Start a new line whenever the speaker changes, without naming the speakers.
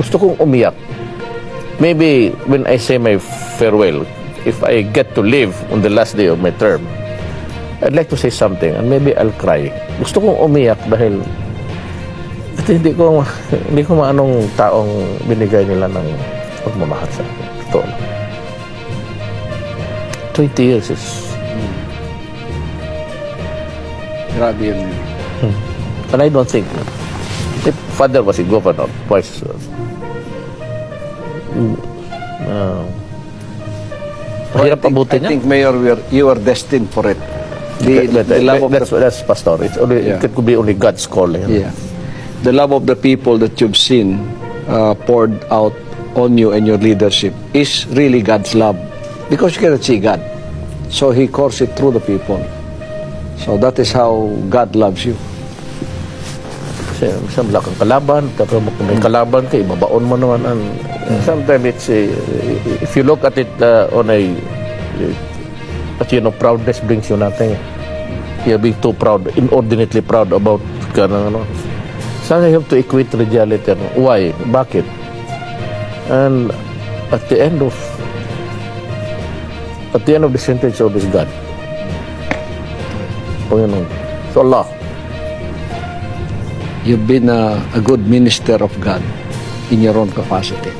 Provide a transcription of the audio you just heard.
Gusto kong umiyak. Maybe when I say my farewell, if I get to live on the last day of my term, I'd like to say something and maybe I'll cry. Gusto kong umiyak dahil hindi ko maanong taong binigay nila ng pagmamahal sa akin. Totoo lang. 20 years is...
Grabe yun.
And I don't think... If father was a governor, twice... mahirap abutin
I
niya.
think, Mayor, you are destined for it. The love of
that's pastor. It's only,
Yeah.
It could be only God's calling.
Yeah. The love of the people that you've seen poured out on you and your leadership is really God's love. Because you cannot see God. So He courts it through the people. So that is how God loves you.
Kasi isang lakang kalaban, tapos kung may kalaban ka, ibabaon mo naman. Sometimes it's, if you look at it on a, but you know, proudness brings you nothing. You're being too proud, inordinately proud about ano. So you have to equate reality. Why? Bakit? And at the end of the sentence, it's always God. So Allah.
You've been a good minister of God in your own capacity.